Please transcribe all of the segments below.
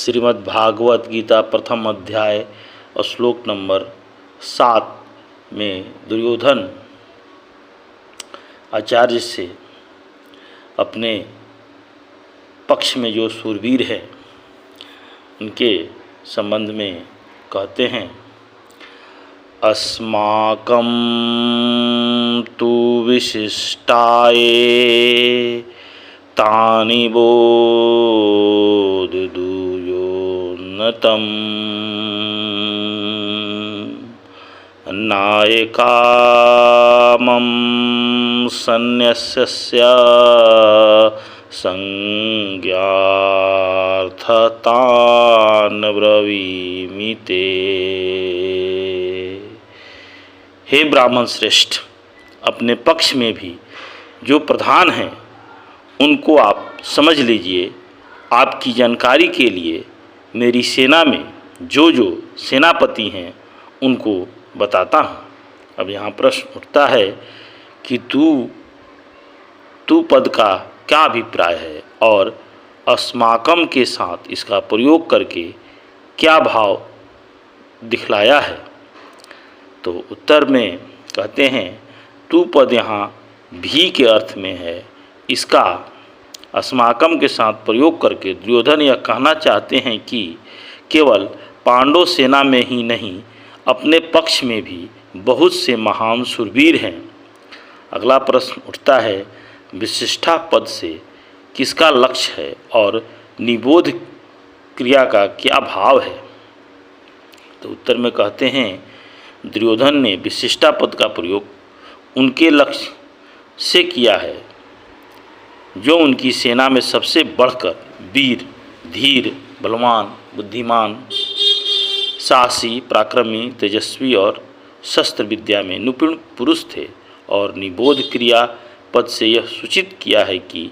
श्रीमद् भागवत गीता प्रथम अध्याय और श्लोक नंबर 7 में दुर्योधन आचार्य से अपने पक्ष में जो शूरवीर है उनके संबंध में कहते हैं, अस्माकं तु विशिष्टाये तानि बोधदूयोन्नतम् नायकामं सन्न्यस्य संज्ञार्थतान् ब्रवीमि ते। हे ब्राह्मण श्रेष्ठ, अपने पक्ष में भी जो प्रधान हैं उनको आप समझ लीजिए। आपकी जानकारी के लिए मेरी सेना में जो जो सेनापति हैं उनको बताता हूँ। अब यहाँ प्रश्न उठता है कि तू पद का क्या अभिप्राय है और अस्माकम के साथ इसका प्रयोग करके क्या भाव दिखलाया है। तो उत्तर में कहते हैं, तू पद यहाँ भी के अर्थ में है। इसका अस्माकम के साथ प्रयोग करके दुर्योधन यह कहना चाहते हैं कि केवल पांडव सेना में ही नहीं, अपने पक्ष में भी बहुत से महान शूरवीर हैं। अगला प्रश्न उठता है, विशिष्टा पद से किसका लक्ष्य है और निबोध क्रिया का क्या भाव है। तो उत्तर में कहते हैं, दुर्योधन ने विशिष्टा पद का प्रयोग उनके लक्ष्य से किया है जो उनकी सेना में सबसे बढ़कर वीर, धीर, बलवान, बुद्धिमान, साहसी, पराक्रमी, तेजस्वी और शस्त्र विद्या में निपुण पुरुष थे। और निबोध क्रिया पद से यह सूचित किया है कि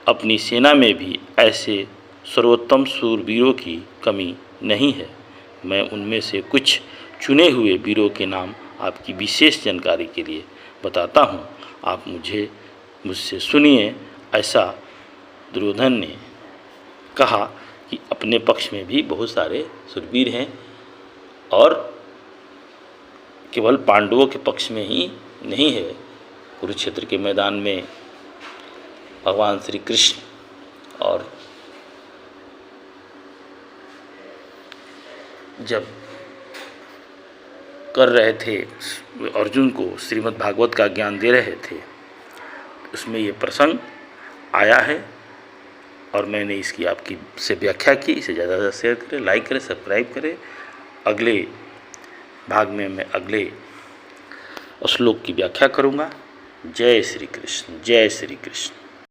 अपनी सेना में भी ऐसे सर्वोत्तम शूरवीरों की कमी नहीं है। मैं उनमें से कुछ चुने हुए वीरों के नाम आपकी विशेष जानकारी के लिए बताता हूँ, आप मुझसे सुनिए। ऐसा दुर्योधन ने कहा कि अपने पक्ष में भी बहुत सारे शूरवीर हैं और केवल पांडवों के पक्ष में ही नहीं है। कुरुक्षेत्र के मैदान में भगवान श्री कृष्ण और जब कर रहे थे अर्जुन को श्रीमद् भागवत का ज्ञान दे रहे थे, उसमें ये प्रसंग आया है और मैंने इसकी आपकी से व्याख्या की। इसे ज़्यादा से ज़्यादा शेयर करें, लाइक करें, सब्सक्राइब करें। अगले भाग में मैं अगले श्लोक की व्याख्या करूँगा। जय श्री कृष्ण, जय श्री कृष्ण।